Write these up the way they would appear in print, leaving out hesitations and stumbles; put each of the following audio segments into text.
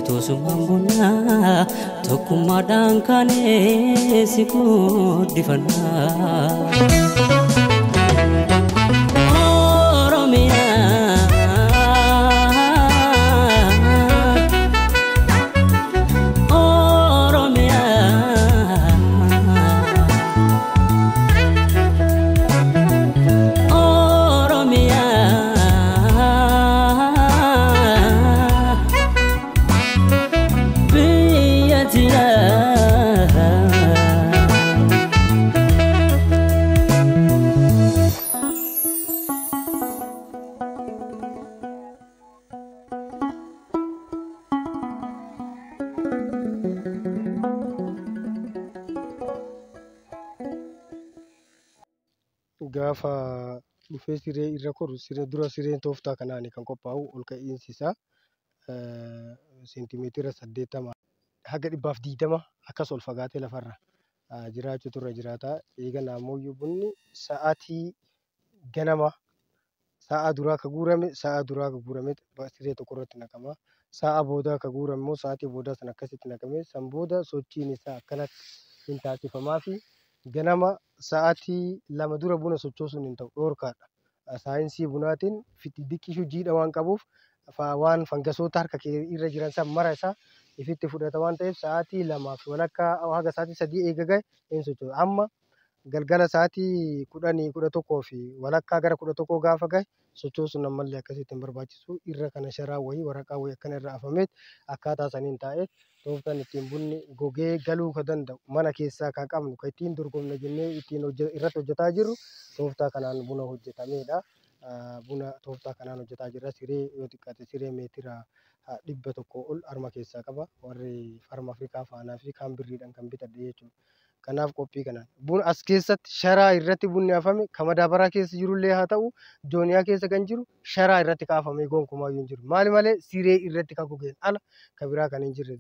Tosummaan bunaa tokkummaadhaan kaanee si guddifannaa. Gaafa dhufee siree irra koru dura sireen tooftaa kanaan kan qophaa'u ol ka'iinsi isaa seentimeetira 80 haga 120 akkas ol fagaatee lafarra jiraachuutu irra jiraata. Eegan ammoo bunni sa'aatii ganama sa'a duraa ka guurame siree tokko irratti naqama. Sa'a boodaa ka guurame immoo sa'aatii boodaa sana akkasitti naqamee san booda sochiin isaa akkanatti hin taasifamaa fi ganama sa'aatii 2 dura buna sochoosuun hin ta'u dhoorkaadha. Saayinsii bunaatiin diqqishu jiidha waan qabuuf waan fangasoota harka kee irra jiran san mara isaa ifitti fudhata waan ta'eef sa'aatii 2 walakkaa haga sa'aatii 3 eega gahe hin sochoosu. Amma galgala sa'aatii 10 11 fi walakkaa gara 11 gaafa gahe sochoosuun ammallee akkasitti hin barbaachisu. Irra kana sharaa wayii waraqaa wayii akkana irra afameet akkaataa saniin taa'ee tooftaan ittiin bunni gogee galuu ka danda'u mana keessaa kan qabnu kan ittiin dorgomna jennee ittiin irratti hojjetaa jirru tooftaa kanaan buna hojjetamedha. Buna tooftaa kanaan hojjetaa jirra. Siree yoo xiqqaate siree meetira 100 ol harma keessaa qaba. Warri farma Afrikaa faanaa fi kan birriidhaan kan bitadhe jechuudha. Kanaaf qophii kanaan buna as keessatti sharaa irratti bunni afame kan madaabaraa keessa jirullee haa ta'u jooniyaa keessa kan jiru sharaa irratti kaafamee gonkumaa hin jiru. Maali malee siree irratti kan gogeen ala kan biraa kan hin jirre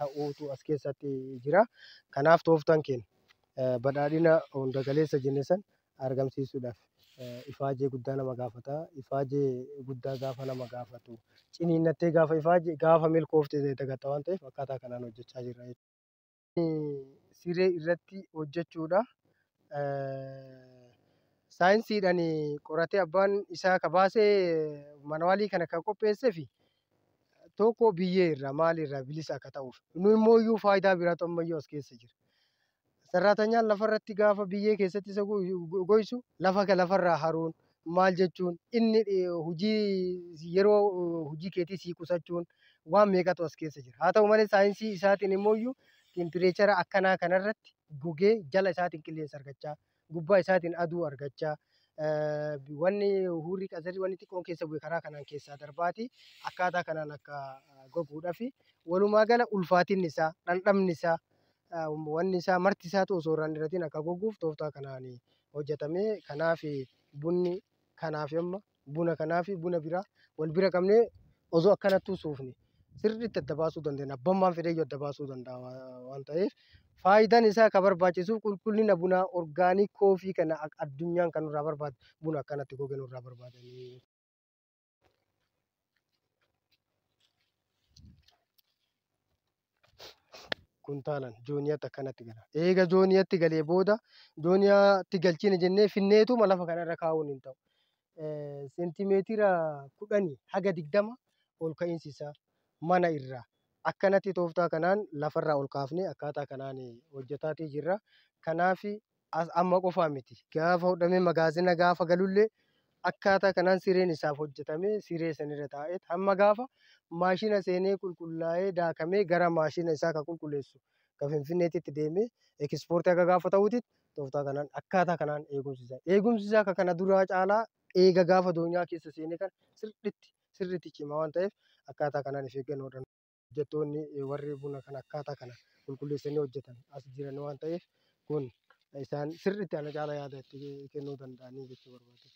ta'uutu as keessatti jira. Kanaaf tooftaan keenya badhaadhina hunda galeessa jenne san argamsiisuudhaaf ifaajee guddaa nama gaafata. Ifaajee guddaa gaafa nama gaafatu ciniinnattee gaafa ifaajee gaafa milkooftee dagatta waan ta'eef akkaataa kanaan hojjechaa jirra jechuudha. Siree irratti hojjechuudha. Saayinsiidhaan qoratee abbaan isaa ka baasee manwaalii kana kan qopheessee fi tokko biyyee irraa maalirraa bilisa akka ta'uuf nu immoo iyyuu faayidaa biraatu ammayyuu as keessa jira. Sarraatanyaan lafarratti gaafa biyyee keessatti isa goysu lafarraa haruun maal jechuun inni yeroo hojii keetii sii qusachuun waan meeqatu as keessa jira. Haa ta'u malee saayinsii isaatiin immoo iyyuu tempireechara akkanaa kanarratti gogee jala isaatiin qilleensa argachaa gubbaa isaatiin aduu argachaa wanni hurrii qasarri wanni xiqqoon keessa bu'e karaa kanaan keessaa darbaati akkaataa kanaan akka goguudhaa fi walumaa gala ulfaatinni isaa dhandhamni isaa wanni isaa marti isaatu osoo irraan diratiin akka goguuf tooftaa kanaan hojjetamee kanaaf bunni kanaaf amma buna kanaaf buna biraa wal bira qabnee osoo akkanattuu suufne sirriitti adda baasuu dandeenya. Abbummaan fedhee adda baasuu danda'a waan ta'eef faayidaan isaa kan barbaachisuuf qulqullina bunaa orgaanii koofii kana addunyaan kan nurraa barbaadu buna akkanatti gogee nurraa barbaadanii. Kuntaalan jooniyaatti akkanatti gala. Eega jooniyaatti galee booda jooniyaatti galchina jennee finneetuma lafa kanarra kaa'uun hin ta'u. Seentimeetira 10 haga 20 ol ka'iinsi isaa mana irraa akkanatti tooftaa kanaan lafarraa ol kaafnee akkaataa kanaan hojjetaatii jirra. Kanaaf amma qofaa miti gaafa hodhamee magaazina gaafa galullee akkaataa kanaan sireen isaaf hojjetamee siree sanirra taa'ee hamma gaafa maashina seenee qulqullaa'ee daakamee gara maashina isaa kan qulqulleessu kan Finfinneetti deemee ekspoortii akka gaafa ta'utti tooftaa kanaan akkaataa kanaan eegumsi isaa kan kana duraa caalaa eega gaafa doonyaa keessa seenee kan sirriitti cimaa waan ta'eef akkaataa kanaan of eeggannoodhaan hojjettoonni warri buna kan akkaataa kana qulqulleessanii hojjetan as jiran waan ta'eef kun isaan sirriitti ana caalaa yaada itti kennuu danda'anii jechuu barbaadu.